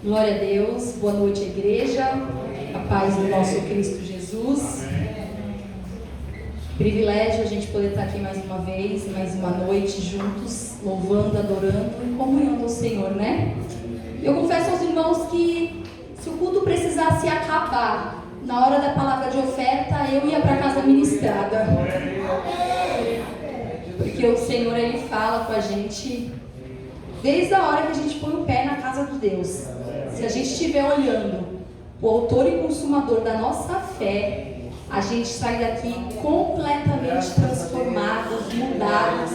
Glória a Deus, boa noite, igreja, a paz do nosso Cristo Jesus. Privilégio a gente poder estar aqui mais uma vez, mais uma noite juntos, louvando, adorando e comunhando ao Senhor, né? Eu confesso aos irmãos que se o culto precisasse acabar na hora da palavra de oferta, eu ia para casa ministrada. Porque o Senhor, Ele fala com a gente desde a hora que a gente põe o pé na casa de Deus. Se a gente estiver olhando o autor e consumador da nossa fé, a gente sai daqui completamente transformados, mudados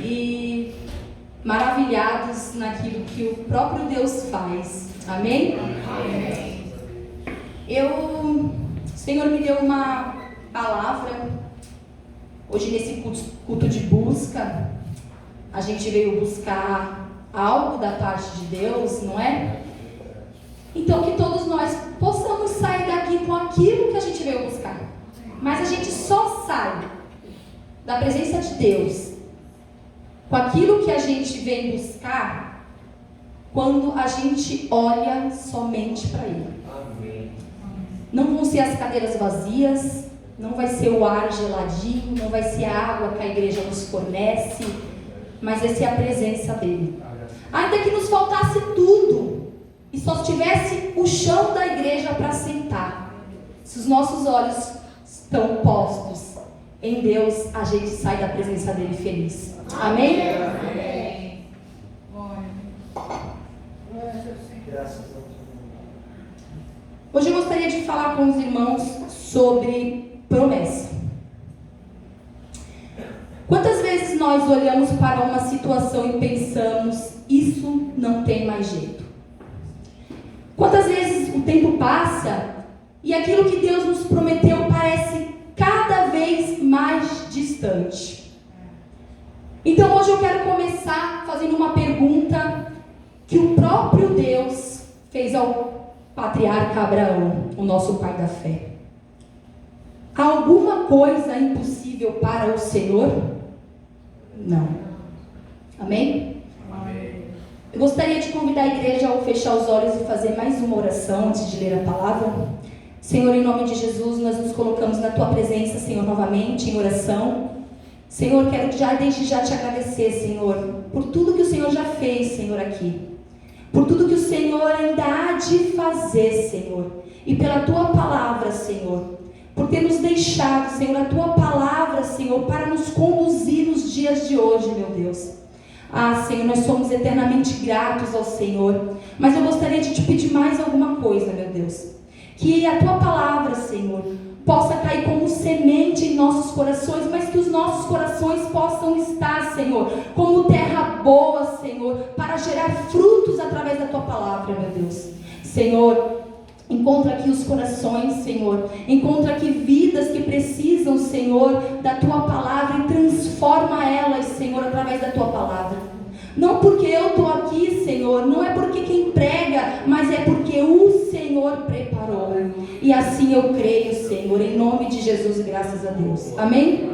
e maravilhados naquilo que o próprio Deus faz. Amém? O Senhor me deu uma palavra hoje nesse culto de busca. A gente veio buscar algo da parte de Deus, não é? Então que todos nós possamos sair daqui com aquilo que a gente veio buscar. Mas a gente só sai da presença de Deus com aquilo que a gente vem buscar quando a gente olha somente para Ele. Não vão ser as cadeiras vazias, não vai ser o ar geladinho, não vai ser a água que a igreja nos fornece, mas vai ser a presença dEle. Ainda que nos faltasse tudo e só tivesse o chão da igreja para sentar, se os nossos olhos estão postos em Deus, a gente sai da presença dEle feliz. Amém? Amém. Hoje eu gostaria de falar com os irmãos sobre promessa. Quantas vezes nós olhamos para uma situação e pensamos, isso não tem mais jeito? Quantas vezes o tempo passa e aquilo que Deus nos prometeu parece cada vez mais distante? Então hoje eu quero começar fazendo uma pergunta que o próprio Deus fez ao patriarca Abraão, o nosso pai da fé. Há alguma coisa impossível para o Senhor? Não. Amém? Amém. Eu gostaria de convidar a igreja a fechar os olhos e fazer mais uma oração antes de ler a palavra. Senhor, em nome de Jesus, nós nos colocamos na Tua presença, Senhor, novamente em oração. Senhor, quero desde já te agradecer, Senhor, por tudo que o Senhor já fez, Senhor, aqui. Por tudo que o Senhor ainda há de fazer, Senhor. E pela Tua palavra, Senhor. Por ter nos deixado, Senhor, a Tua palavra, Senhor, para nos conduzir nos dias de hoje, meu Deus. Ah, Senhor, nós somos eternamente gratos ao Senhor. Mas eu gostaria de te pedir mais alguma coisa, meu Deus. Que a Tua palavra, Senhor, possa cair como semente em nossos corações, mas que os nossos corações possam estar, Senhor, como terra boa, Senhor, para gerar frutos através da Tua palavra, meu Deus. Senhor, encontra aqui os corações, Senhor. Encontra aqui vidas que precisam, Senhor, da Tua palavra e transforma elas, Senhor, através da Tua palavra. Não porque eu estou aqui, Senhor, não é porque quem prega, mas é porque o Senhor preparou. E assim eu creio, Senhor, em nome de Jesus e graças a Deus. Amém?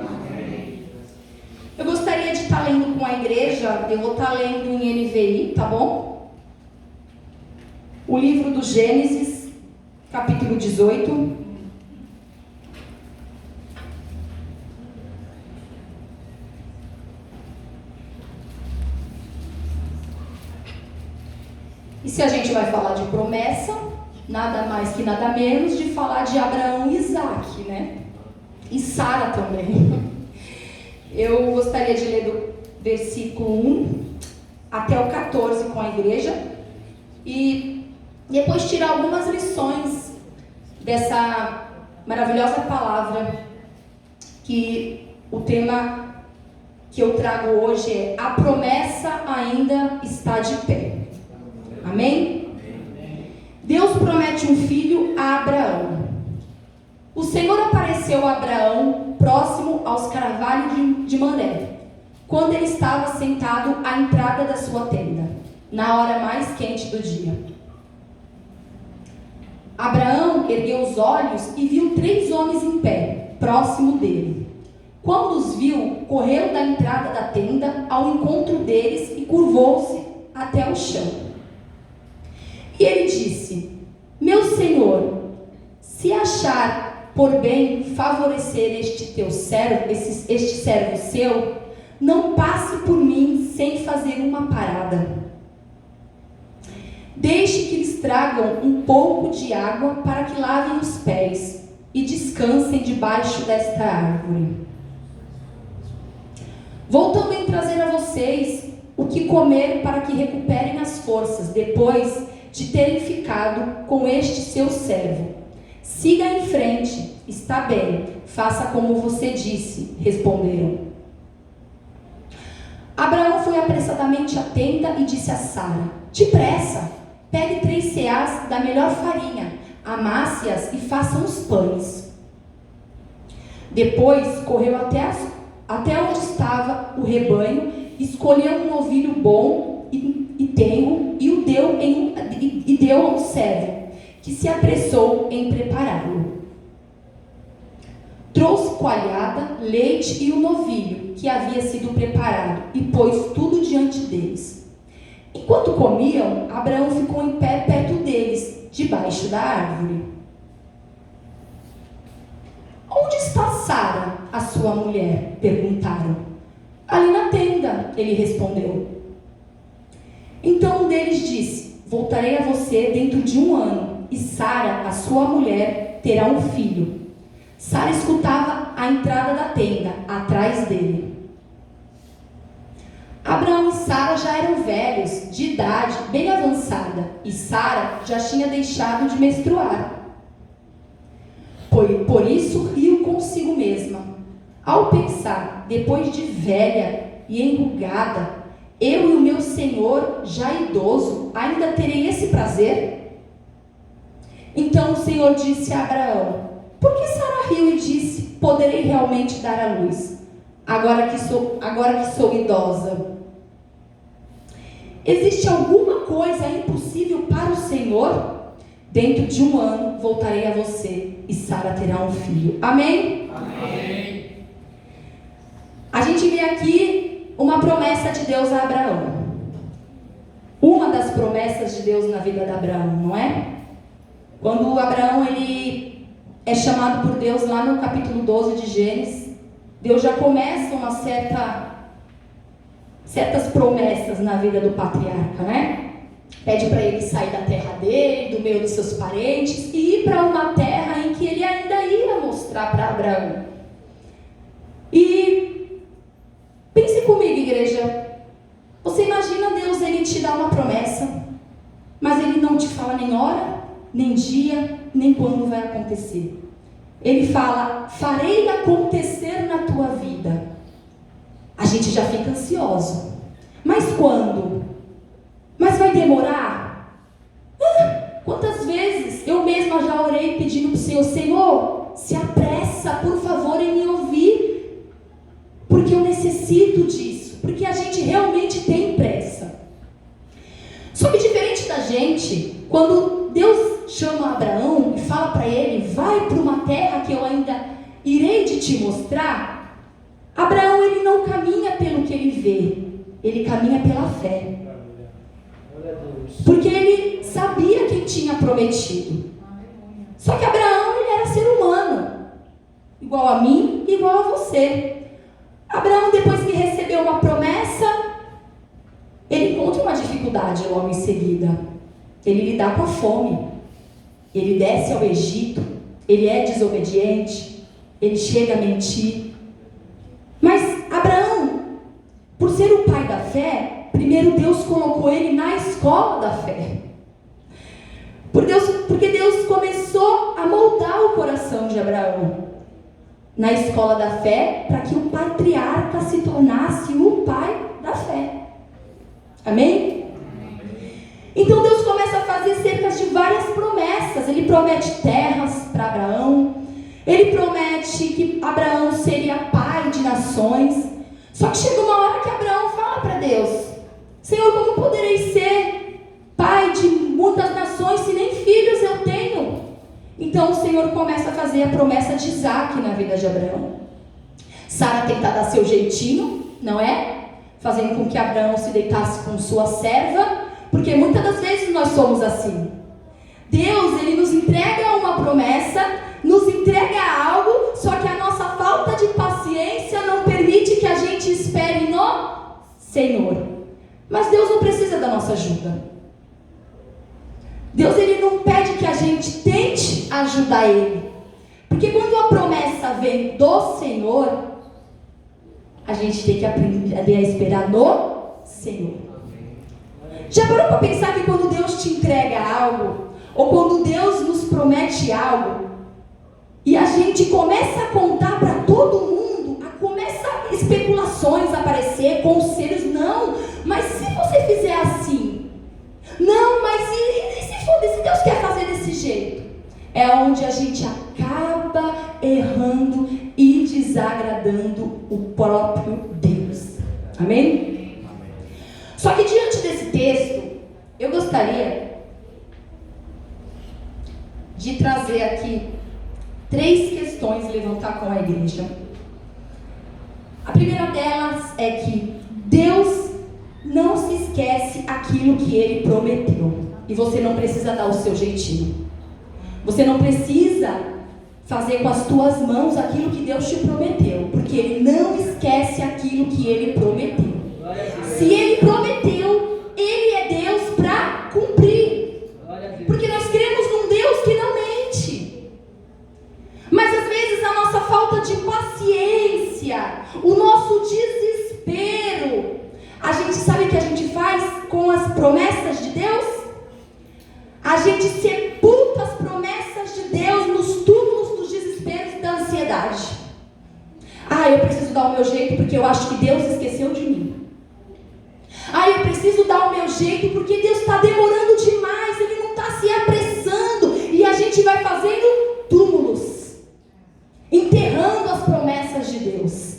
Eu gostaria de estar lendo com a igreja, eu vou estar lendo em NVI, tá bom? O livro do Gênesis, capítulo 18. E se a gente vai falar de promessa, nada mais que nada menos de falar de Abraão e Isaac, né? E Sara também. Eu gostaria de ler do versículo 1 até o 14 com a igreja e depois tirar algumas lições dessa maravilhosa palavra, que o tema que eu trago hoje é: a promessa ainda está de pé. Amém? Deus promete um filho a Abraão. O Senhor apareceu a Abraão próximo aos carvalhos de Mamré, quando ele estava sentado à entrada da sua tenda, na hora mais quente do dia. Abraão ergueu os olhos e viu 3 homens em pé, próximo dele. Quando os viu, correu da entrada da tenda ao encontro deles e curvou-se até o chão. E ele disse: meu senhor, se achar por bem favorecer este servo seu, não passe por mim sem fazer uma parada. Deixe que lhes tragam um pouco de água para que lavem os pés e descansem debaixo desta árvore. Vou também trazer a vocês o que comer para que recuperem as forças depois de terem ficado com este seu servo. Siga em frente, está bem, faça como você disse, responderam. Abraão foi apressadamente à tenda e disse a Sara: depressa, pegue 3 ceás da melhor farinha, amasse-as e faça uns pães. Depois correu até onde estava o rebanho, escolheu um novilho bom e tenro e deu a um servo, que se apressou em prepará-lo. Trouxe coalhada, leite e o novilho, que havia sido preparado, e pôs tudo diante deles. Enquanto comiam, Abraão ficou em pé perto deles, debaixo da árvore. Onde está Sara, a sua mulher? Perguntaram. Ali na tenda, ele respondeu. Então um deles disse: voltarei a você dentro de 1 ano, e Sara, a sua mulher, terá um filho. Sara escutava a entrada da tenda, atrás dele. Abraão e Sara já eram velhos, de idade bem avançada, e Sara já tinha deixado de menstruar. Por isso riu consigo mesma, ao pensar: depois de velha e enrugada, eu e o meu senhor, já idoso, ainda terei esse prazer? Então o Senhor disse a Abraão: por que Sara riu e disse: poderei realmente dar à luz, agora que sou idosa? Existe alguma coisa impossível para o Senhor? Dentro de 1 ano voltarei a você e Sara terá um filho. Amém? Amém. A gente vê aqui uma promessa de Deus a Abraão. Uma das promessas de Deus na vida de Abraão, não é? Quando Abraão ele é chamado por Deus lá no capítulo 12 de Gênesis, Deus já começa certas promessas na vida do patriarca, né? Pede para ele sair da terra dele, do meio dos seus parentes, e ir para uma terra em que ele ainda ia mostrar para Abraão. E pense comigo, igreja. Você imagina Deus, ele te dá uma promessa, mas ele não te fala nem hora, nem dia, nem quando vai acontecer. Ele fala: farei acontecer na tua vida. A gente já fica ansioso. Mas quando? Mas vai demorar? Quantas vezes eu mesma já orei pedindo para o Senhor: Senhor, se apressa, por favor, em me ouvir, porque eu necessito disso, porque a gente realmente tem pressa. Só que diferente da gente, quando Deus chama Abraão e fala para ele: vai para uma terra que eu ainda irei de te mostrar, Abraão ele não caminha pelo que ele vê, ele caminha pela fé. Porque ele sabia quem tinha prometido. Só que Abraão ele era ser humano, igual a mim, igual a você. Abraão, depois que recebeu uma promessa, ele encontra uma dificuldade logo em seguida. Ele lida com a fome. Ele desce ao Egito. Ele é desobediente. Ele chega a mentir. Mas Abraão, por ser o pai da fé, primeiro Deus colocou ele na escola da fé. Porque Deus começou a moldar o coração de Abraão na escola da fé, para que o patriarca se tornasse o pai da fé. Amém? Então Deus começa a fazer cerca de várias promessas. Ele promete terras para Abraão. Ele promete que Abraão seria pai de nações. Só que chega uma hora que Abraão fala para Deus: Senhor, como poderei ser pai de muitas nações se nem filhos eu tenho? Então o Senhor começa a fazer a promessa de Isaac na vida de Abraão. Sara tenta dar seu jeitinho, não é? Fazendo com que Abraão se deitasse com sua serva, Porque muitas das vezes nós somos assim. Deus, Ele nos entrega uma promessa, nos entrega algo, só que a nossa falta de paciência não permite que a gente espere no Senhor. Mas Deus não precisa da nossa ajuda. Deus, Ele não pede que a gente tente ajudar Ele. Porque quando a promessa vem do Senhor, a gente tem que aprender a esperar no Senhor. Já parou para pensar que quando Deus te entrega algo, ou quando Deus nos promete algo, e a gente começa a contar para todo mundo, começa especulações a aparecer, conselhos, não, mas se você fizer assim, não, mas e se Deus quer fazer desse jeito? É onde a gente acaba errando e desagradando o próprio Deus. Amém? Só que diante desse texto, eu gostaria de trazer aqui 3 questões e levantar com a igreja. A primeira delas é que Deus não se esquece aquilo que Ele prometeu. E você não precisa dar o seu jeitinho. Você não precisa fazer com as tuas mãos aquilo que Deus te prometeu. Porque Ele não esquece aquilo que Ele prometeu. Se Ele prometeu, Ele é Deus para cumprir. Porque nós cremos num Deus que não mente. Mas às vezes a nossa falta de paciência, o nosso desespero, a gente sabe o que a gente faz com as promessas de Deus? A gente sepulta as promessas de Deus nos túmulos dos desesperos e da ansiedade. Eu preciso dar o meu jeito porque eu acho que Deus esqueceu de mim. Eu preciso dar o meu jeito porque Deus está demorando demais, Ele não está se apressando. E a gente vai fazendo túmulos, enterrando as promessas de Deus.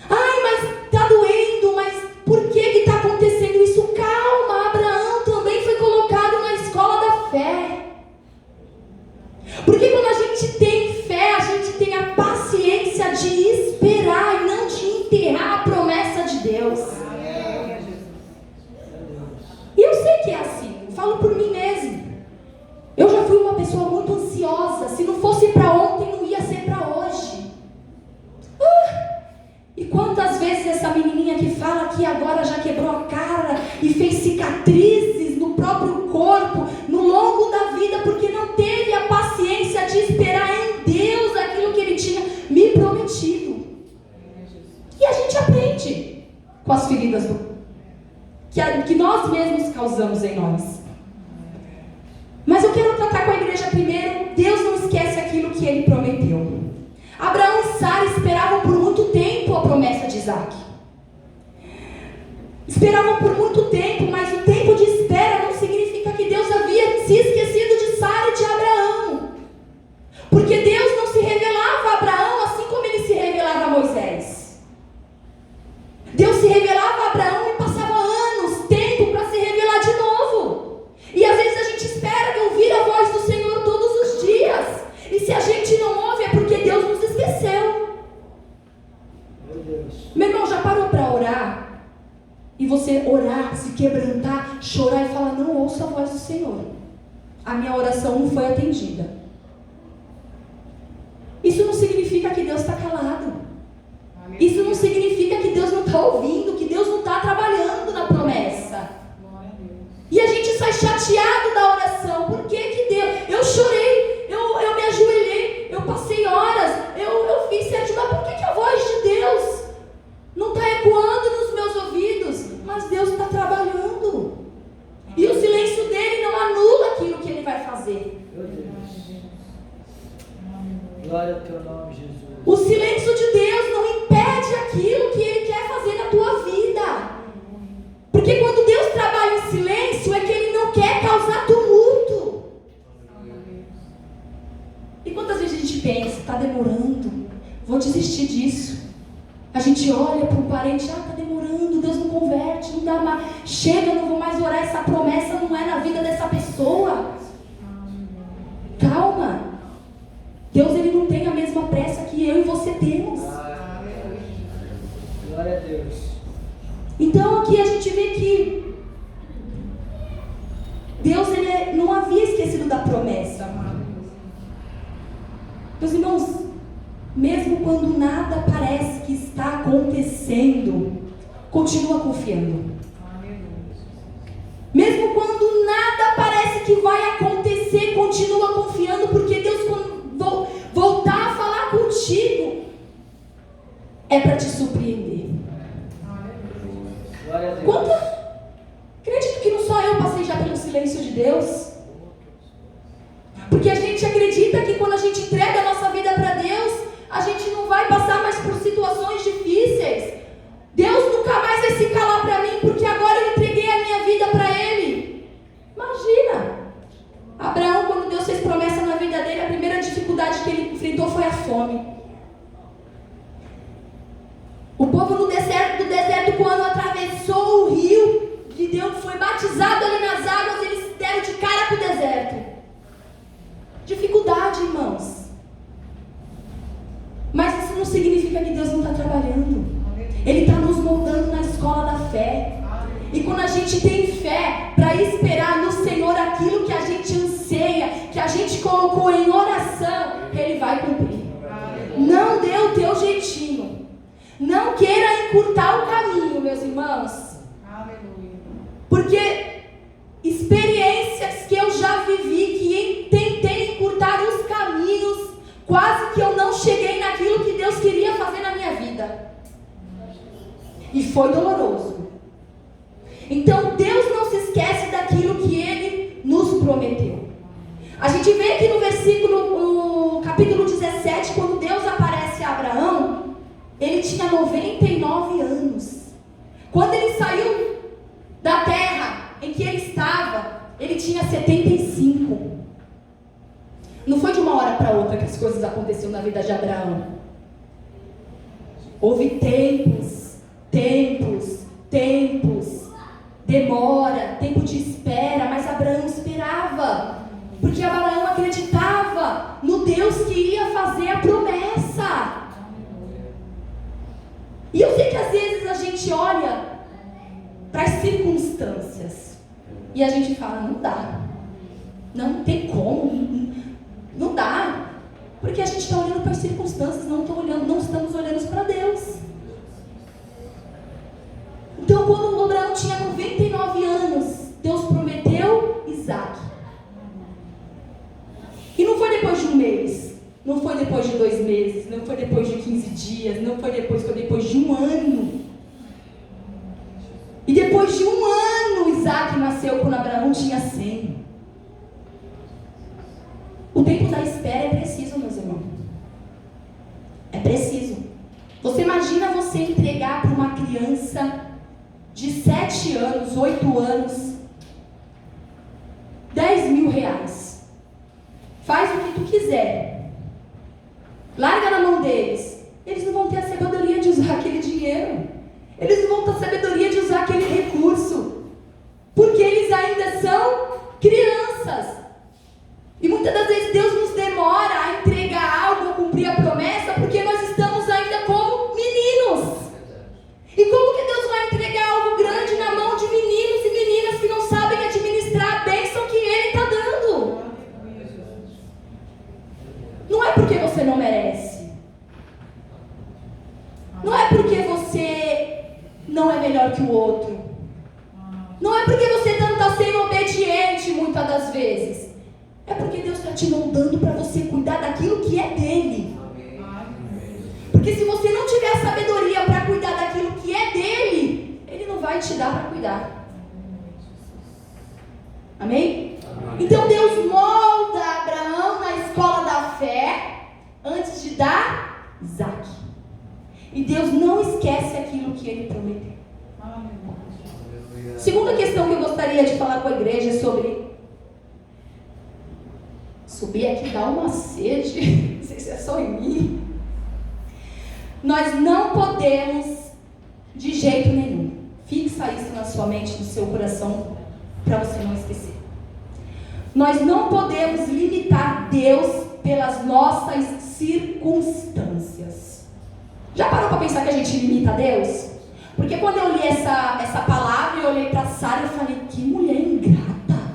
Mas está doendo, mas por que está acontecendo isso? Calma, Abraão também foi colocado na escola da fé. Porque quando a gente tem fé, a gente tem a paciência de esperar e não de enterrar a promessa de Deus. E eu sei que é assim, eu falo por mim mesmo. Eu já fui uma pessoa muito ansiosa. Se não fosse para ontem, não ia ser para hoje. E quantas vezes essa menininha que fala que agora já quebrou a cara e fez cicatrizes no próprio corpo, no longo da vida, porque não teve a paciência de esperar em Deus aquilo que Ele tinha me prometido. E a gente aprende com as feridas que nós mesmos causamos em nós. Mas eu quero tratar com a igreja primeiro. Deus não esquece aquilo que Ele prometeu. Abraão e Sara esperavam por muito tempo a promessa de Isaac. Esperavam por muito tempo, mas o tempo de espera não significa que Deus havia se esquecido de Sara e de Abraão. Porque Deus não se revelava a Abraão assim como Ele se revelava a Moisés. Deus se revelava a Abraão e passava anos, tempo para se revelar de novo. E às vezes a gente espera ouvir a voz do Senhor todos os dias. E se a gente não ouve é porque Deus nos esqueceu. Meu irmão, já parou para orar? E você orar, se quebrantar, chorar e falar: não ouço a voz do Senhor, a minha oração não foi atendida. Isso não significa que Deus está calado. Isso não significa que Deus não está ouvindo, que Deus não está trabalhando na promessa. E a gente sai chateado da oração. Por que Deus? Eu chorei, eu me ajoelhei, eu passei horas, eu fiz se ajudar. Por que a voz de Deus não está ecoando nos meus ouvidos? Mas Deus está trabalhando. E o silêncio dele não anula aquilo que Ele vai fazer. Glória ao teu nome, Jesus. O silêncio de Deus não impede aquilo que Ele quer fazer na tua vida. Porque quando Deus trabalha em silêncio, é que Ele não quer causar tumulto. E quantas vezes a gente pensa: está demorando, vou desistir disso. A gente olha para um parente: está demorando, Deus não converte, não dá mais. Chega, não vou mais orar, essa promessa não é na vida dessa pessoa. Calma. Deus, Ele não tem a mesma pressa que eu e você temos. Glória a Deus. Então aqui a gente vê que quando nada parece que está acontecendo, continua confiando. Mesmo quando nada parece que vai acontecer, continua confiando, porque Deus, quando voltar a falar contigo, é para te surpreender. Acredito que não só eu passei já pelo silêncio de Deus. Porque a gente acredita que quando a gente entrega a nossa vida para Deus, a gente não vai passar mais por situações difíceis. Deus nunca mais vai se calar para mim, porque agora eu entreguei a minha vida para Ele. Imagina, Abraão, quando Deus fez promessa na vida dele, a primeira dificuldade que ele enfrentou foi a fome. O povo do deserto, quando atravessou o rio, Gideão foi batizado ali nas águas, eles se deram de cara para o deserto. Dificuldade, irmãos. Mas isso não significa que Deus não está trabalhando. Ele está nos moldando na escola da fé. E quando a gente tem fé para esperar no Senhor aquilo que a gente anseia, que a gente colocou em oração, Ele vai cumprir. Não dê o teu jeitinho. Não queira encurtar o caminho, meus irmãos. Porque experiências que eu já vivi, que tentei encurtar os caminhos, quase que eu não cheguei naquilo que Deus queria fazer na minha vida. E foi doloroso. Então Deus não se esquece daquilo que Ele nos prometeu. A gente vê aqui no capítulo 17, quando Deus aparece a Abraão, ele tinha 99 anos. Quando ele saiu da terra em que ele estava, ele tinha 75. Não foi de uma hora para outra que as coisas aconteceram na vida de Abraão. Houve tempos, demora, tempo de espera, mas Abraão esperava, porque Abraão acreditava no Deus que ia fazer a promessa. E eu sei que às vezes a gente olha para as circunstâncias e a gente fala, não dá, não tem como, não dá, porque a gente está olhando para as circunstâncias, não estamos olhando para Deus. Então, quando Abraão tinha 99 anos, Deus prometeu Isaac. E não foi depois de um mês, não foi depois de 2 meses, não foi depois de 15 dias, não foi depois de um ano. E depois de um ano, Isaac nasceu quando Abraão tinha 100. O tempo da espera é preciso, meus irmãos. É preciso. Você imagina você entregar para uma criança de 7 anos, 8 anos, 10 mil reais. Faz o que tu quiser. Larga na mão deles. Eles não vão ter a sabedoria de usar aquele dinheiro. Eles não vão ter a sabedoria de usar aquele recurso. Porque eles ainda são crianças. E muitas das vezes Deus nos demora a entregar algo, a cumprir a promessa, porque nós estamos ainda como meninos. E como que Deus vai entregar algo grande na mão de meninos e meninas que não sabem administrar a bênção que Ele está dando? Não é porque você não merece. Não é porque você não é melhor que o outro. Não é porque você não está sendo obediente muitas das vezes. É porque Deus está te moldando para você cuidar daquilo que é dele. Porque se você não tiver sabedoria para cuidar daquilo que é dele, Ele não vai te dar para cuidar. Amém? Então Deus molda Abraão na escola da fé antes de dar Isaac. E Deus não esquece aquilo que Ele prometeu. Segunda questão que eu gostaria de falar com a igreja é sobre... Subir aqui dá uma sede, não sei se é só em mim. Nós não podemos, de jeito nenhum, fixa isso na sua mente, no seu coração, para você não esquecer. Nós não podemos limitar Deus pelas nossas circunstâncias. Já parou para pensar que a gente limita Deus? Porque quando eu li essa palavra, eu olhei para Sara e falei, que mulher ingrata.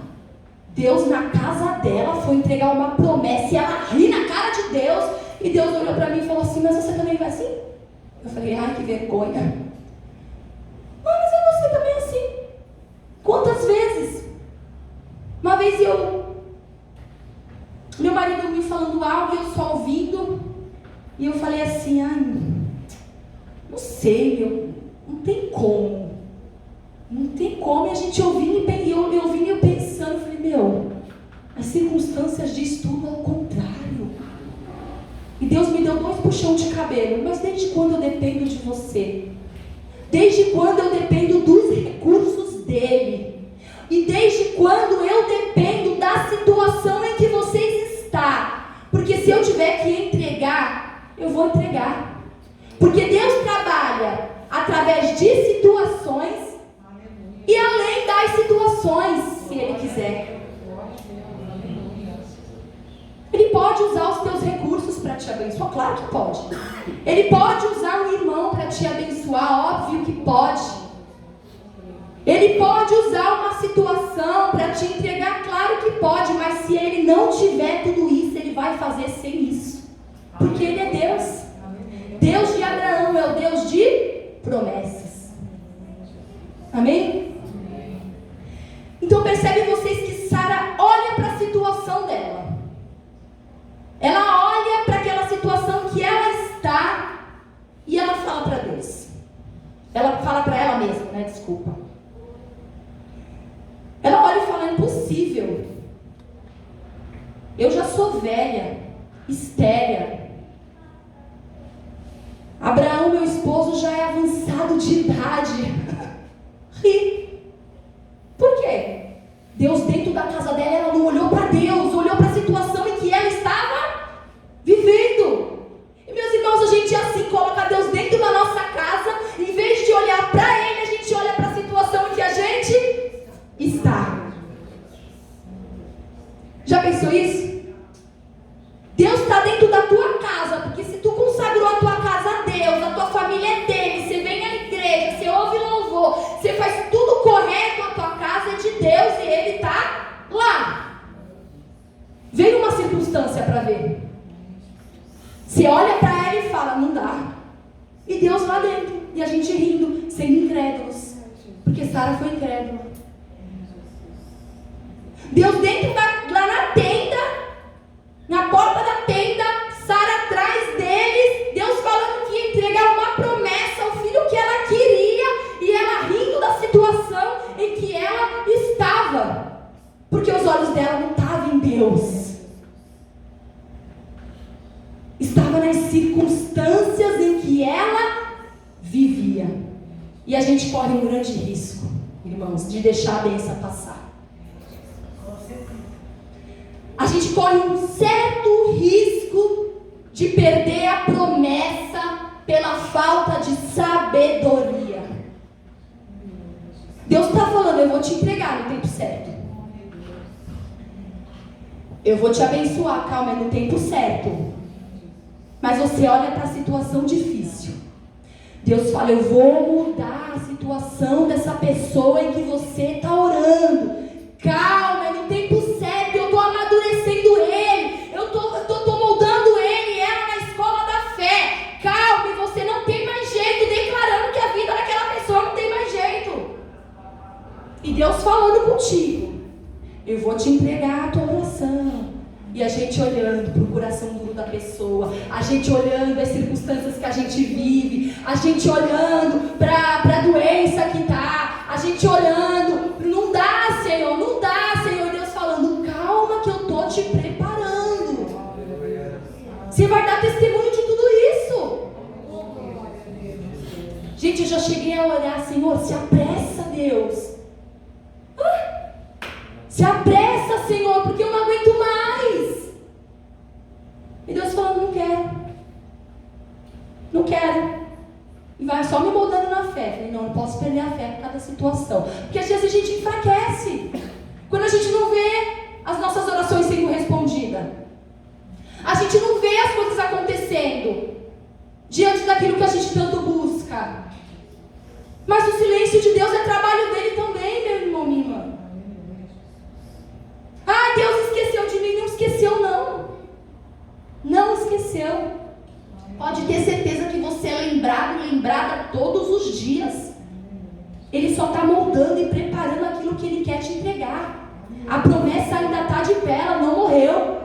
Deus na casa dela foi entregar uma promessa e ela ri na cara de Deus E Deus olhou para mim e falou assim: mas você também vai assim? Eu falei: ai, que vergonha. Mas você também é assim. Quantas vezes? Uma vez meu marido me falando algo e eu só ouvindo, e eu falei assim: ai, não sei, não tem como. Não tem como. E a gente ouvindo e eu pensando, eu falei: as circunstâncias diz tudo ao contrário. E Deus me deu 2 puxão de cabelo. Mas desde quando eu dependo de você? Desde quando eu dependo dos recursos dele? E desde quando eu dependo da situação em que vocês estão? Porque se eu tiver que entregar, eu vou entregar. Porque Deus trabalha através de situações e além das situações, se Ele quiser. Ele pode usar os teus recursos para te abençoar, claro que pode. Ele pode usar um irmão para te abençoar, óbvio que pode. Ele pode usar uma situação para te entregar, claro que pode. Mas se ele não tiver tudo isso, ele vai fazer sem isso. Porque ele é Deus. Deus de Abraão é o Deus de promessas. Amém? Então percebem vocês que Sara olha para a situação dela. Ela olha para aquela situação que ela está e ela fala para Deus. Ela fala para ela mesma, desculpa. Ela olha e fala: impossível. Eu já sou velha, estéril. Abraão, meu esposo, já é avançado de idade. Ri. Por quê? Deus dentro da casa dela, ela não olhou para Deus, olhou para a situação em que ela estava vivendo. E meus irmãos, a gente assim coloca Deus dentro da nossa casa, em vez de olhar para Ele, a gente olha para a situação em que a gente está. Já pensou isso? Deus está dentro da tua casa, porque se tu consagrou a tua casa a Deus, a tua família é dele, você vem à igreja, você ouve louvor, você faz tudo correto, a tua casa é de Deus e Ele está lá. Vem uma circunstância para ver. Você olha para ela e fala: não dá. E Deus lá dentro, e a gente rindo, sendo incrédulos, porque Sara foi incrédula. Deus dentro lá na tenda, na porta da tenda, Sara atrás deles, Deus falando que ia entregar uma promessa ao filho que ela queria, e ela rindo da situação em que ela estava, porque os olhos dela não estavam em Deus, estava nas circunstâncias em que ela vivia. E a gente corre um grande risco, irmãos, de deixar a bênção passar. A gente corre um certo risco de perder a promessa pela falta de sabedoria. Deus está falando: eu vou te entregar no tempo certo. Eu vou te abençoar, calma, é no tempo certo. Mas você olha para a situação difícil. Deus fala: eu vou mudar a situação dessa pessoa em que você está orando. Calma, é no tempo certo. Eu estou amadurecendo ele. Eu estou moldando ele e ela na escola da fé. Calma, e você não tem mais jeito, declarando que a vida daquela pessoa não tem mais jeito. E Deus falando contigo: eu vou te entregar a tua oração. E a gente olhando para o coração duro da pessoa, a gente olhando as circunstâncias que a gente vive, a gente olhando para a doença que está, a gente olhando: não dá, Senhor, não dá, Senhor. Deus falando: calma que eu estou te preparando. Você vai dar testemunho de tudo isso. Gente, eu já cheguei a olhar: Senhor, se apressa, Deus. Se apressa, Senhor, porque eu não aguento mais. E Deus falando: não quero. Não quero. E vai só me moldando na fé. Falei: não posso perder a fé por causa da situação. Porque às vezes a gente enfraquece. Quando a gente não vê as nossas orações sendo respondidas. A gente não vê as coisas acontecendo diante daquilo que a gente tanto busca. Mas o silêncio de Deus é trabalho dele também, meu irmão, minha irmã. Ah, Deus esqueceu de mim. Não esqueceu, não. Não esqueceu. lembrada todos os dias. Ele só está moldando e preparando aquilo que Ele quer te entregar. A promessa ainda está de pé, ela não morreu.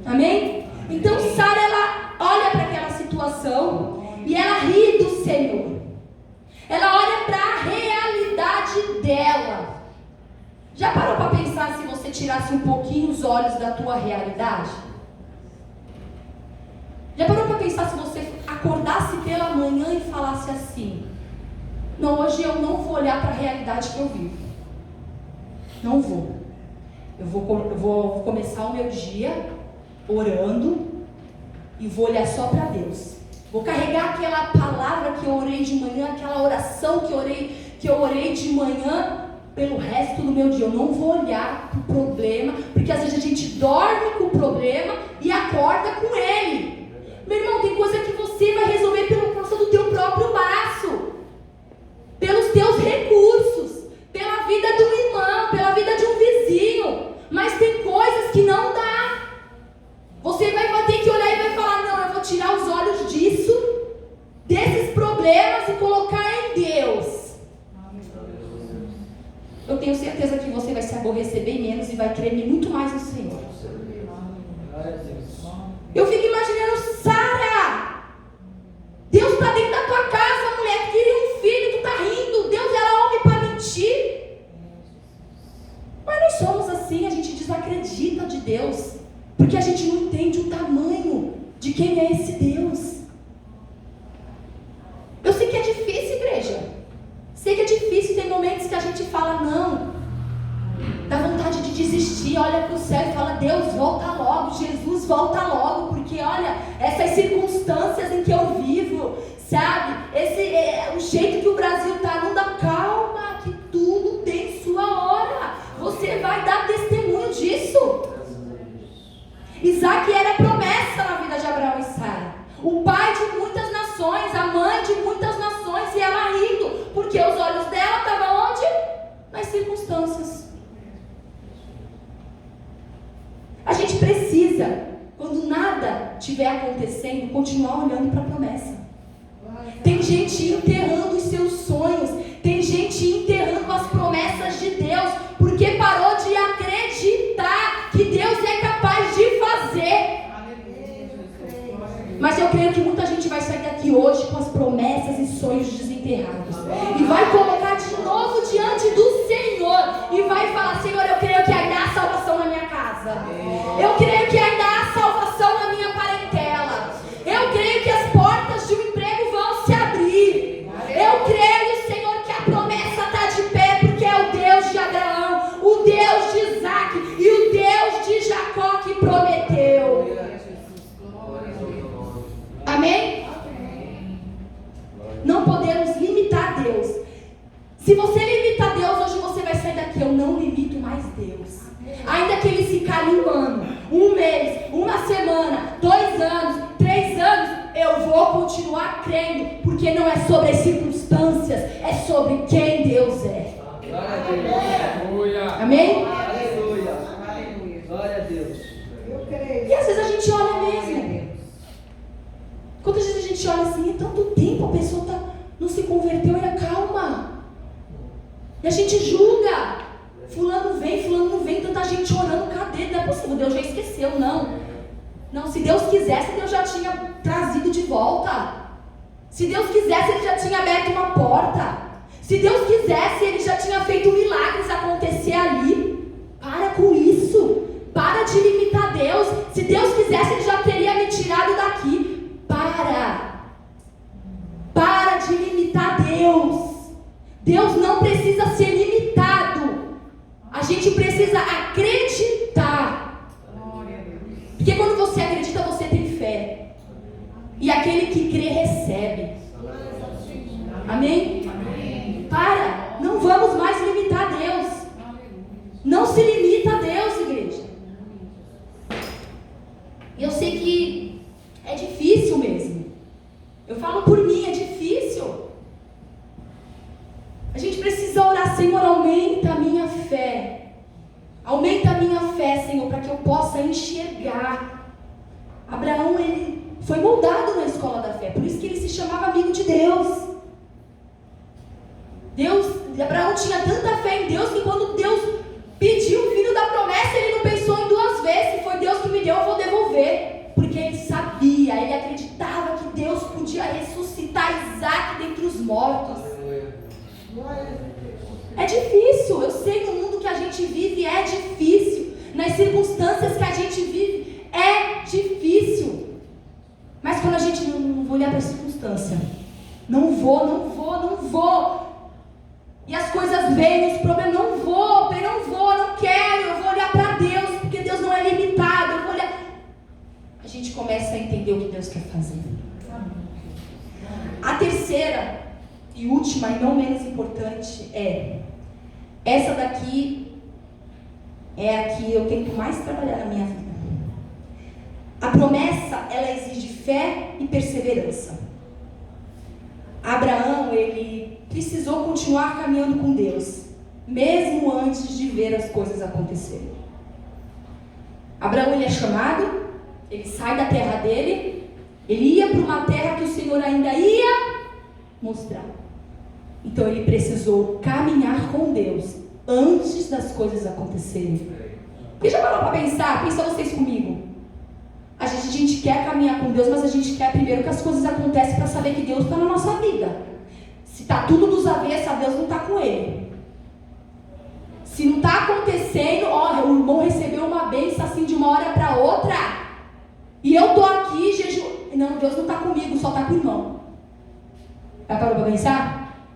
Amém? Então Sara, ela olha para aquela situação e ela ri do Senhor. Ela olha para a realidade dela. Já parou para pensar se você tirasse um pouquinho os olhos da tua realidade? Já parou para pensar se você acordasse pela manhã e falasse assim: não, hoje eu não vou olhar para a realidade que eu vivo. Não vou. Eu vou começar o meu dia orando e vou olhar só para Deus. Vou carregar aquela palavra que eu orei de manhã, aquela oração que eu orei de manhã pelo resto do meu dia. Eu não vou olhar para o problema, porque às vezes a gente dorme com o problema e acorda com ele. Meu irmão, tem coisa que você vai resolver pela força do teu próprio braço, pelos teus recursos, pela vida do irmão, pela vida de um vizinho. Mas tem coisas que não dá. Você vai ter que olhar e vai falar: não, eu vou tirar os olhos disso, desses problemas, e colocar em Deus. Eu tenho certeza que você vai se aborrecer bem menos e vai crer muito mais no Senhor. Eu fico imaginando Sara. Deus está dentro da tua casa, mulher, tu queria um filho, tu está rindo. Deus era homem para mentir. Mas nós somos assim, a gente desacredita de Deus, porque a gente não entende o tamanho de quem é esse Deus. Eu sei que é difícil, igreja. Sei que é difícil, tem momentos que a gente fala não, dá vontade de desistir, olha para o céu e fala: Deus, volta logo, Jesus, volta logo, porque olha, essas circunstâncias em que eu vivo, sabe, o jeito que o Brasil está, não dá. Calma, que tudo tem sua hora, você vai dar testemunho disso. Isaac era promessa na vida de Abraão e Sara, o pai de muitas nações, a mãe de muitas nações, e ela rindo, porque os olhos dela estavam onde? Nas circunstâncias. A gente precisa, quando nada estiver acontecendo, continuar olhando para a promessa. Tem gente enterrando os seus sonhos, tem gente enterrando as promessas de Deus, porque parou de acreditar que Deus é capaz de fazer. Mas eu creio que muita gente vai sair daqui hoje com as promessas e sonhos desenterrados, e vai colocar de novo diante do Senhor, e vai falar: Senhor, eu creio que ainda há salvação na minha casa, eu creio que ainda há salvação na minha parentela, eu creio que as portas de um emprego vão se abrir, eu creio, Senhor, que a promessa está de pé, porque é o Deus de Abraão, o Deus de Isaac e o Deus de Jacó que prometeu. Amém? Não podemos limitar Deus. Se você limitar Deus, hoje você vai sair daqui: eu não limito mais Deus. Ainda que Ele se cale um ano, um mês, uma semana, 2 anos, 3 anos, eu vou continuar crendo, porque não é sobre as circunstâncias, é sobre quem Deus é. Amém? Glória a Deus. E às vezes a gente olha mesmo. Quantas vezes a gente olha assim: é tanto tempo, a pessoa não se converteu, e calma. E a gente julga. Fulano vem, fulano não vem, tanta gente orando, cadê? Não é possível, Deus já esqueceu. Não, se Deus quisesse, Deus já tinha trazido de volta. Se Deus quisesse, Ele já tinha aberto uma porta. Se Deus quisesse, Ele já tinha feito milagres acontecer ali. Para com isso. Para de limitar Deus. Se Deus quisesse, Ele já teria me tirado daqui. Para de limitar Deus. Deus não precisa ser limitado. A gente precisa acreditar. Porque quando você acredita, você tem fé. E aquele que crê, recebe. Amém? Não vamos mais limitar Deus. Não se limita a Deus, igreja. E eu sei que é difícil mesmo. Eu falo por mim, é difícil. A gente precisa orar: Senhor, aumenta a minha fé. Aumenta a minha fé, Senhor, para que eu possa enxergar. Abraão, ele foi moldado na escola da fé, por isso que ele se chamava Deus. Abraão tinha tanta fé em Deus que quando Deus pediu o filho da promessa, ele não pensou em duas vezes. Se foi Deus que me deu, eu vou devolver. Porque ele sabia, ele acreditava que Deus podia ressuscitar Isaac dentre os mortos. É difícil, eu sei que o mundo que a gente vive é difícil. Nas circunstâncias que a gente vive é difícil. Mas quando a gente não vou olhar para a circunstância, não vou. E as coisas vêm, os problemas, não quero, eu vou olhar para Deus, porque Deus não é limitado, eu vou olhar. A gente começa a entender o que Deus quer fazer. A terceira e última e não menos importante essa daqui é a que eu tento mais trabalhar na minha vida. A promessa, ela exige fé e perseverança. Abraão, ele precisou continuar caminhando com Deus, mesmo antes de ver as coisas acontecerem. Abraão, ele é chamado, ele sai da terra dele, ele ia para uma terra que o Senhor ainda ia mostrar. Então ele precisou caminhar com Deus antes das coisas acontecerem. Porque já parou para pensar? Pensa vocês comigo. A gente quer caminhar com Deus, mas a gente quer primeiro que as coisas acontecem para saber que Deus está na nossa vida. Se está tudo dos avessos, Deus não está com ele. Se não está acontecendo, o irmão recebeu uma bênção assim de uma hora para outra, e eu estou aqui, não, Deus não está comigo, só está com o irmão. Já parou para pensar?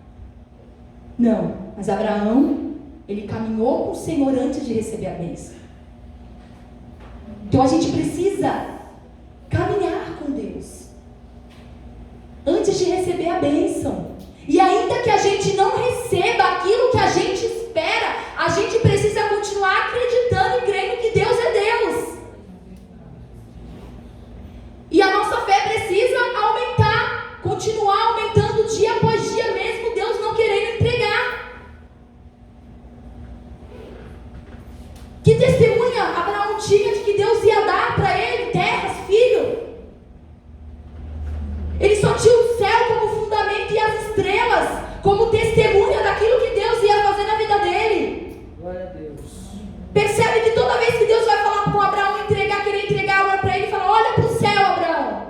Não, mas Abraão, ele caminhou com o Senhor antes de receber a bênção. Então a gente precisa caminhar com Deus antes de receber a bênção. E ainda que a gente não receba aquilo que a gente espera, a gente precisa continuar acreditando e crendo que Deus é Deus. E a nossa fé precisa aumentar, continuar aumentando dia após dia, mesmo Deus não querendo entregar. Que testemunha Abraão tinha de que Deus ia dar para ele terras, filho? Ele só tinha o céu como fundamento e as estrelas como testemunha daquilo que Deus ia fazer na vida dele. Glória a Deus. Percebe que toda vez que Deus vai falar com Abraão, querer entregar algo para ele, fala: olha para o céu, Abraão.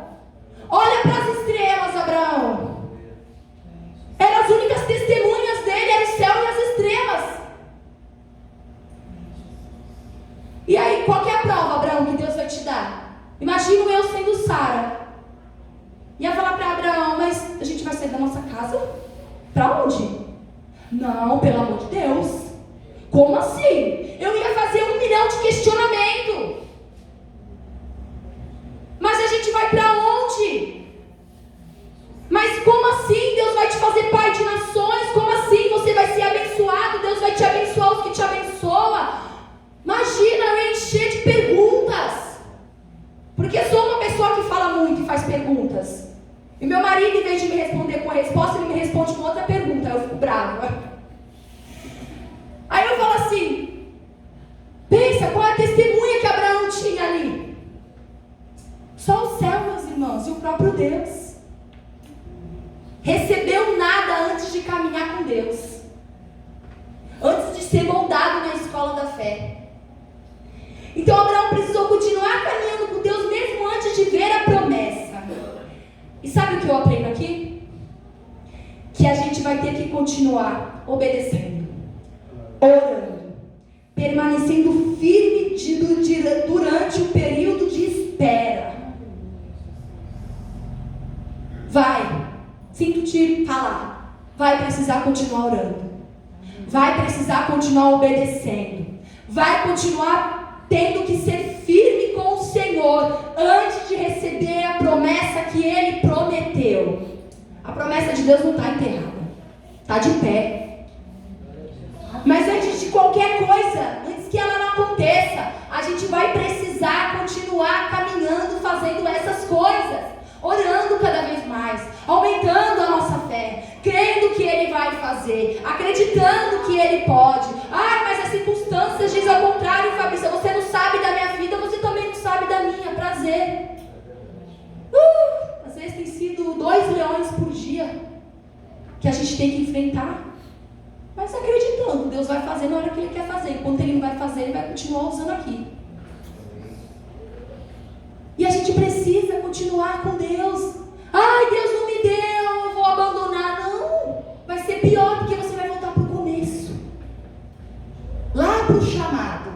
Olha para as estrelas, Abraão. Eram as únicas testemunhas dele, era o céu e as estrelas. E aí, qual que é a prova, Abraão, que Deus vai te dar? Imagino eu sendo Sara. Ia falar para Abraão: mas a gente vai sair da nossa casa? Para onde? Não, pelo amor de Deus. Como assim? Eu ia fazer 1 milhão de questionamento. Mas a gente vai para onde? Mas como assim Deus vai te fazer pai de nações? Como assim você vai ser abençoado? Deus vai te abençoar os que te abençoam? Imagina, eu ia encher de perguntas. Porque sou uma pessoa que fala muito e faz perguntas. E meu marido, em vez de me responder com a resposta, ele me responde com outra pergunta. Aí eu fico brava. Aí eu falo assim: pensa, qual é a testemunha que Abraão tinha ali? Só o céu, meus irmãos, e o próprio Deus. Recebeu nada antes de caminhar com Deus, antes de ser moldado na escola da fé. Então Abraão precisou continuar caminhando com Deus mesmo antes de ver a promessa. E sabe o que eu aprendo aqui? Que a gente vai ter que continuar obedecendo, orando, permanecendo firme durante o período de espera. Sinto te falar, vai precisar continuar orando, vai precisar continuar obedecendo, vai continuar tendo que ser firme com o Senhor antes de receber a promessa que Ele prometeu. A promessa de Deus não está enterrada, está de pé. Mas antes de qualquer coisa, antes que ela não aconteça, a gente vai precisar continuar caminhando, fazendo essas coisas, orando cada vez mais, aumentando a nossa fé, crendo que Ele vai fazer, acreditando que Ele pode. Mas as circunstâncias dizem ao contrário, Fabrícia, você não sabe da minha vida, você também não sabe da minha. Prazer. Às vezes tem sido 2 leões por dia dia que a gente tem que enfrentar. Mas acreditando, Deus vai fazer na hora que Ele quer fazer. Enquanto Ele não vai fazer, Ele vai continuar usando aqui. E a gente precisa continuar com Deus. Ai, Deus não me deu, eu vou abandonar. Não, vai ser pior, porque você vai voltar para o começo. Lá para o chamado.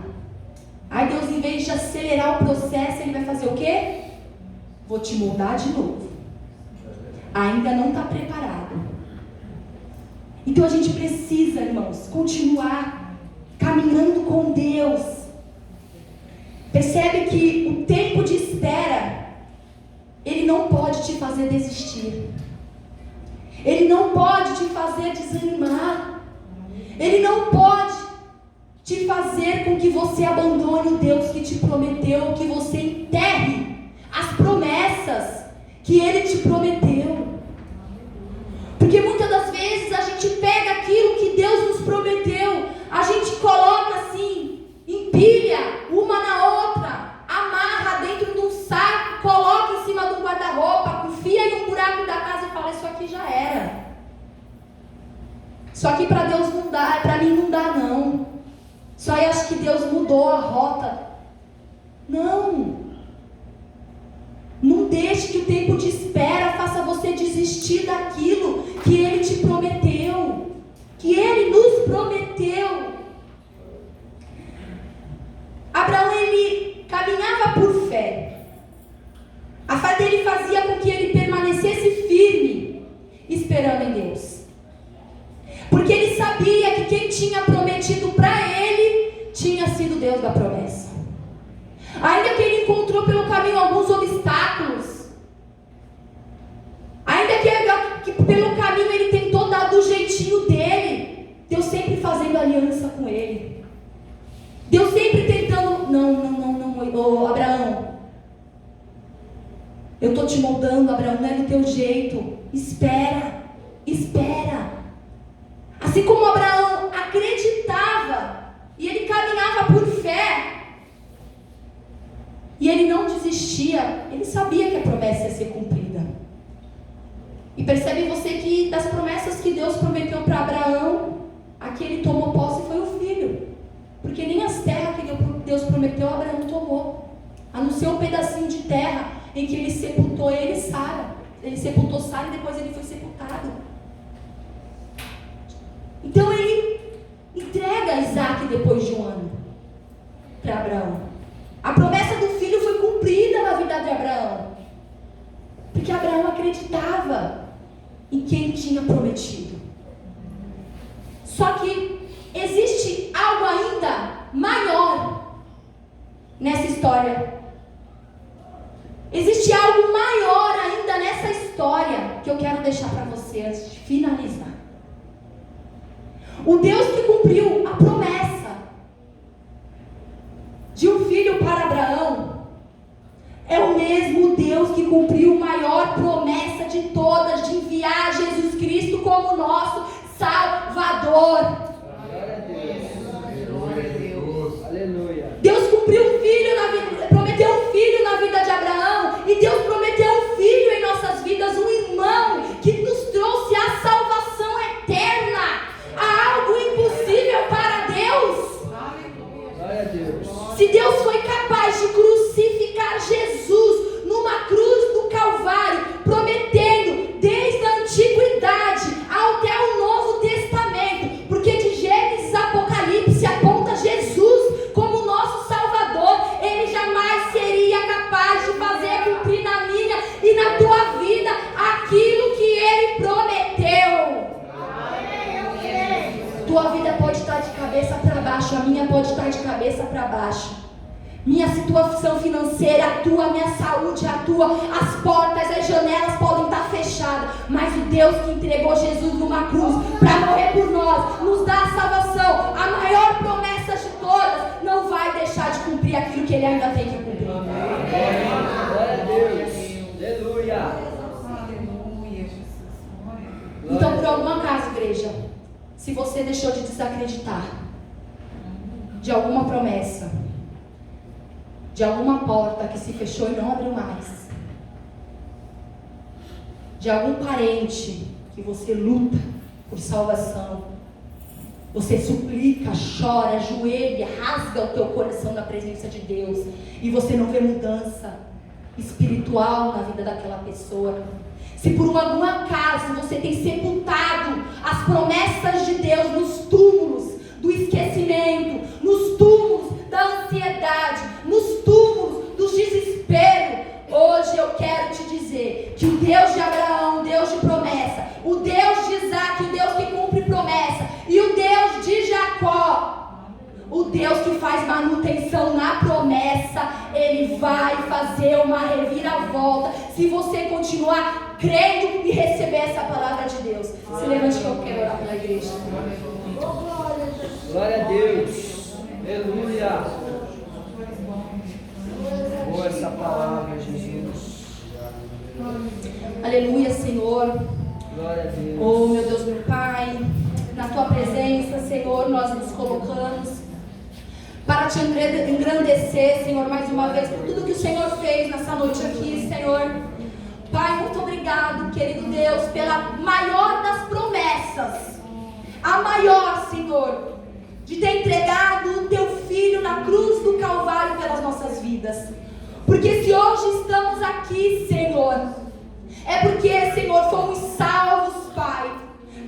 Aí Deus, em vez de acelerar o processo, Ele vai fazer o quê? Vou te moldar de novo. Ainda não está preparado. Então a gente precisa, irmãos, continuar caminhando com Deus. Percebe que o tempo de espera, ele não pode te fazer desistir. Ele não pode te fazer desanimar. Ele não pode te fazer com que você abandone o Deus que te prometeu, que você enterre as promessas que Ele te prometeu. Porque muitas das vezes a gente pega aquilo que Deus nos prometeu, a gente coloca assim, empilha uma na outra, amarra dentro de um saco, coloca em cima de um guarda-roupa, confia em um buraco da casa e fala, isso aqui já era. Isso aqui para Deus não dá, para mim não dá não. Só eu acho que Deus mudou a rota. Não. Não deixe que o tempo de espera faça você desistir daquilo que Ele te prometeu, que Ele nos prometeu. Abraão, ele caminhava por fé. A fé dele fazia com que ele permanecesse firme, esperando em Deus. Porque ele sabia que quem tinha prometido para ele tinha sido Deus da promessa. Ainda que ele encontrou pelo caminho alguns obstáculos, ainda que pelo caminho ele tentou dar do jeitinho dele, Deus sempre fazendo aliança com ele. Deus sempre tentando, não, Abraão, eu estou te moldando, Abraão, não é do teu jeito, espera. Assim como Abraão acreditava, e ele caminhava por fé, e ele não desistia, ele sabia que a promessa ia ser cumprida. E percebe você que das promessas que Deus prometeu para Abraão, a que ele tomou posse foi o filho. Porque nem as terras que Deus prometeu, Abraão tomou. A não ser um pedacinho de terra em que ele sepultou ele e Sara. Ele sepultou Sara e depois ele foi sepultado. Então ele entrega Isaac depois de um ano para Abraão. A promessa do filho foi cumprida na vida de Abraão. Porque Abraão acreditava em quem tinha prometido. Só que existe algo ainda maior nessa história. Existe algo maior ainda nessa história que eu quero deixar para você antes de finalizar. O Deus que cumpriu a promessa de um filho para Abraão é o mesmo Deus que cumpriu a maior promessa de todas, de enviar Jesus Cristo como nosso Salvador. Aleluia. Deus cumpriu um filho na vida, prometeu um filho na vida de Abraão, e Deus prometeu um filho em nossas vidas, um irmão que nos trouxe a salvação eterna. Há algo impossível para Deus. Glória a Deus. Se Deus foi capaz de crucificar Jesus numa cruz do Calvário, prometendo desde a antiguidade até o Novo Testamento, porque de Gênesis a Apocalipse aponta Jesus como nosso Salvador, Ele jamais seria capaz de fazer cumprir na minha e na tua vida aquilo que Ele prometeu. Tua vida pode estar de cabeça para baixo, a minha pode estar de cabeça para baixo. Minha situação financeira atua, minha saúde atua, as portas, as janelas podem estar fechadas, mas o Deus que entregou Jesus numa cruz para morrer por nós, nos dá a salvação, a maior promessa de todas, não vai deixar de cumprir aquilo que Ele ainda tem que cumprir. Glória a Deus. Aleluia. Então, por algum acaso, igreja, se você deixou de desacreditar de alguma promessa, de alguma porta que se fechou e não abriu mais, de algum parente que você luta por salvação, você suplica, chora, ajoelha, rasga o teu coração na presença de Deus, e você não vê mudança espiritual na vida daquela pessoa, se por algum acaso você tem sepultado as promessas de Deus nos túmulos do esquecimento, nos túmulos da ansiedade, nos túmulos do desespero, hoje eu quero te dizer que o Deus de Abraão, o Deus de promessa, o Deus de Isaac, o Deus que cumpre promessa, e o Deus de Jacó, o Deus que faz manutenção na promessa, Ele vai fazer uma reviravolta, se você continuar crendo e receber essa palavra de Deus. Se levante que eu quero orar pela igreja. Glória a Deus. Aleluia. Boa essa palavra, Jesus. Aleluia, Senhor. Glória a Deus. Oh, meu Deus, meu Pai, na Tua presença, Senhor, nós nos colocamos para Te engrandecer, Senhor, mais uma vez, por tudo que o Senhor fez nessa noite aqui, Senhor. Pai, muito obrigado, querido Deus, pela maior das promessas, a maior, Senhor, de ter entregado o Teu Filho na cruz do Calvário pelas nossas vidas. Porque se hoje estamos aqui, Senhor, é porque, Senhor, fomos salvos, Pai,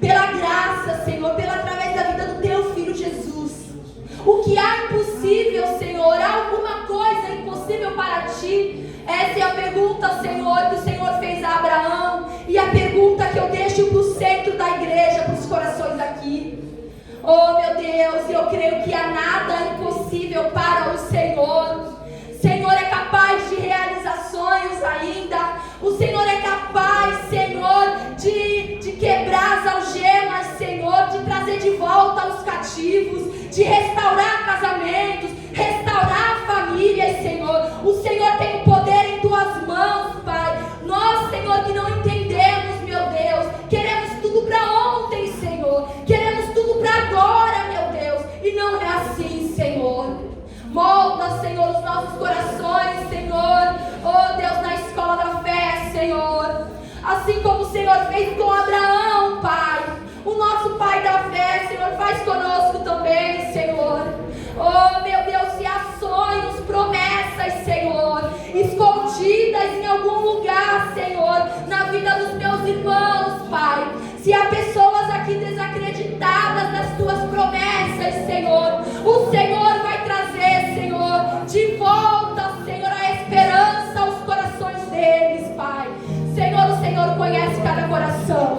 pela graça, Senhor, através da vida do Teu Filho Jesus. O que há impossível, Senhor? Há alguma coisa impossível para Ti? Essa é a pergunta, Senhor, que o Senhor fez a Abraão, e a pergunta que eu deixo para o centro da igreja, para os corações aqui. Oh, meu Deus, eu creio que há nada impossível para o Senhor. Senhor é capaz de realizar sonhos ainda. O Senhor é capaz, Senhor, de quebrar as algemas, Senhor, de trazer de volta os cativos, de restaurar casamentos, restaurar famílias, Senhor. O Senhor tem o poder em Tuas mãos, Pai. Nós, Senhor, que não entendemos, meu Deus, queremos tudo para ontem, Senhor. Queremos tudo para agora, meu Deus. E não é assim, Senhor. Molda, Senhor, os nossos corações, Senhor. Oh, Deus, na escola da fé, Senhor. Assim como o Senhor fez com Abraão, Pai. O nosso Pai da fé, Senhor, faz conosco também, Senhor. Oh, meu Deus, se há sonhos, promessas, Senhor, escondidas em algum lugar, Senhor, na vida dos meus irmãos, Pai. Se há pessoas aqui desacreditadas das Tuas promessas, Senhor, o Senhor vai trazer, Senhor, de volta, Senhor, a esperança aos corações deles, Pai. Senhor, o Senhor conhece cada coração.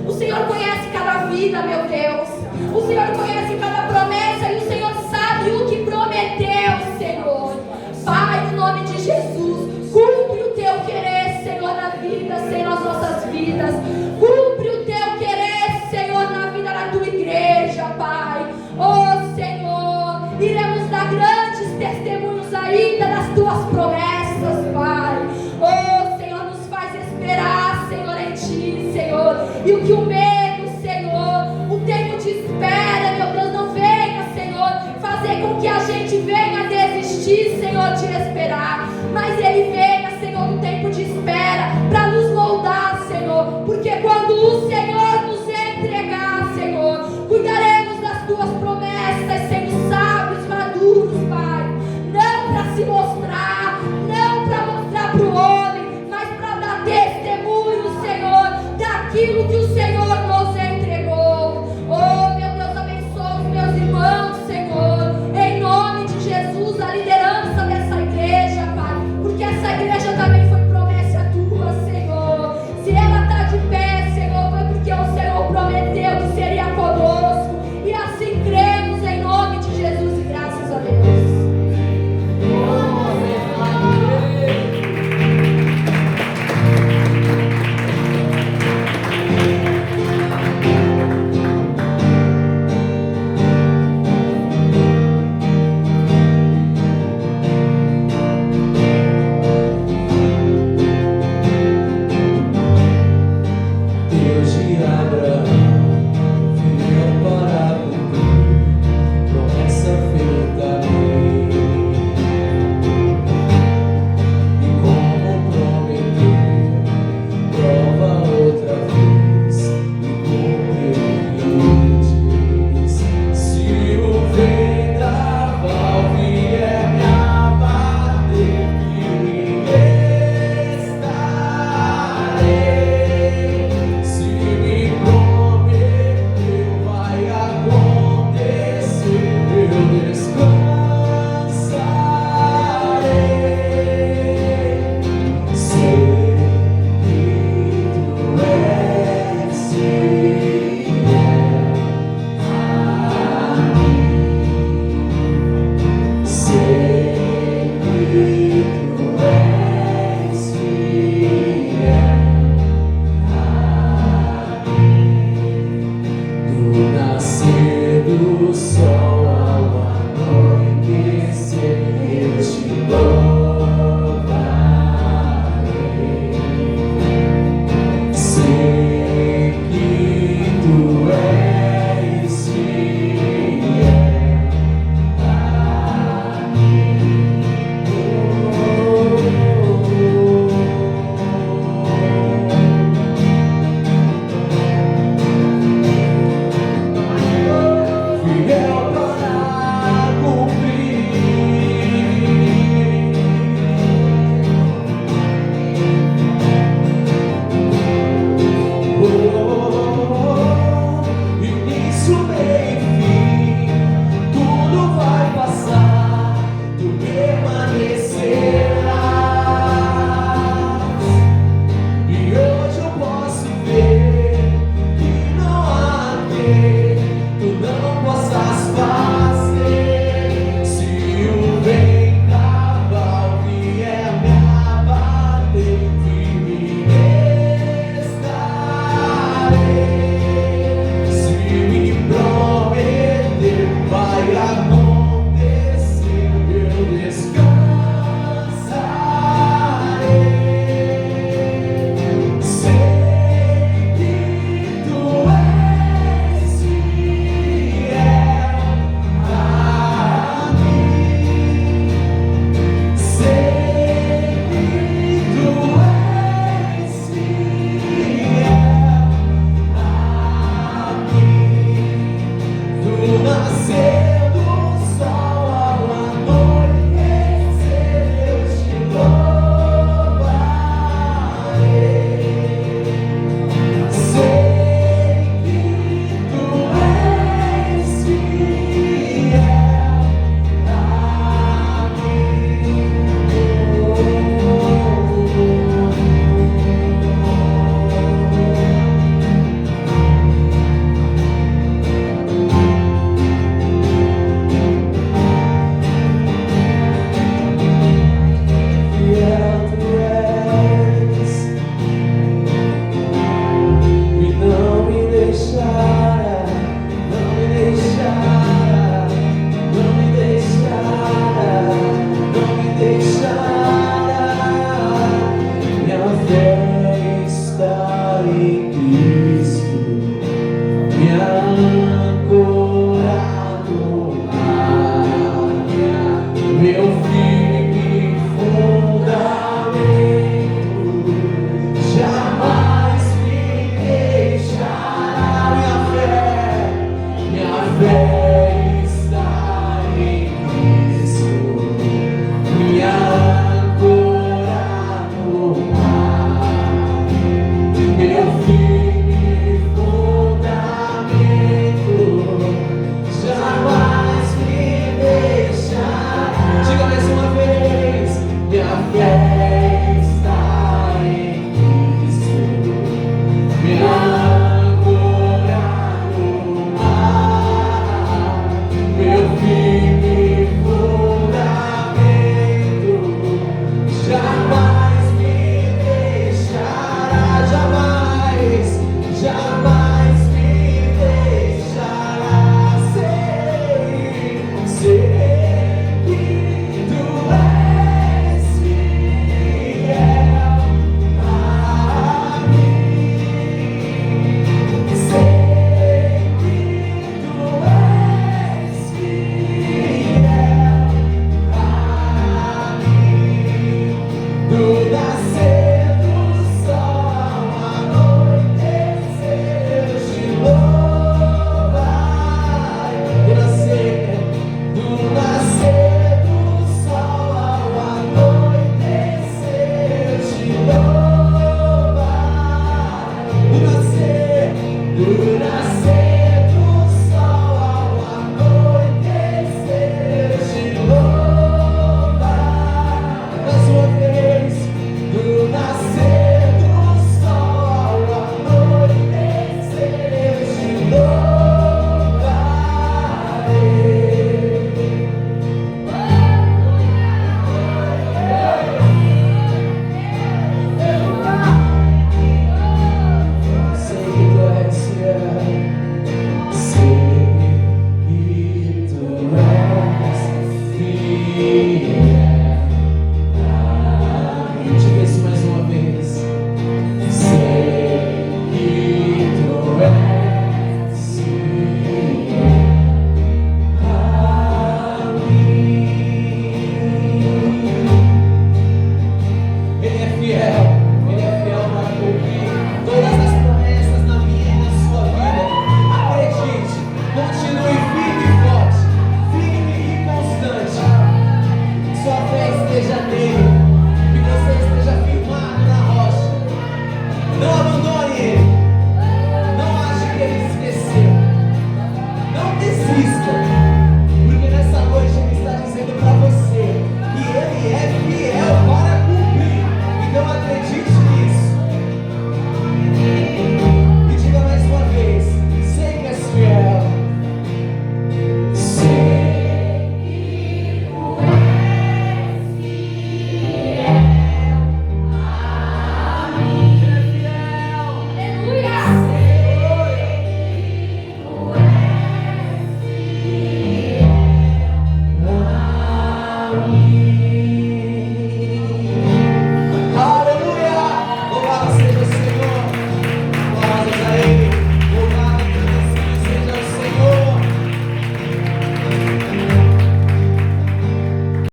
O Senhor conhece cada vida, meu Deus. O Senhor conhece cada promessa e o Senhor sabe o que prometeu, Senhor. Pai, no nome de Jesus, cumpre o Teu querer, Senhor, na vida, Senhor, nas nossas vidas. Cumpre o Teu querer, Senhor, na vida da Tua igreja, Pai. Oh, Senhor, iremos dar grandes testemunhos ainda das Tuas promessas, Pai. Oh, Senhor, nos faz esperar, Senhor, em Ti, Senhor. E o que o medo, Senhor, o tempo de espera, meu Deus, não venha, Senhor, fazer com que a gente venha desistir, Senhor, de esperar. Mas Ele venha, Senhor, no tempo de espera, para nos moldar, Senhor. Porque quando o Senhor nos entregar, Senhor, cuidaremos das Tuas promessas, sendo sábios, maduros, Pai. Não para se mostrar, não para mostrar para o homem, mas para dar testemunho, Senhor, daquilo que o Senhor nos entregou. Oh, meu Deus, abençoa os meus irmãos, Senhor, em nome de Jesus, a liderança dessa igreja, Pai, porque essa igreja também foi promessa Tua, Senhor. Se ela está de pé, Senhor, foi porque o Senhor prometeu que seria conosco, e assim cremos em nome de Jesus, e graças a Deus. Deus de Abraão.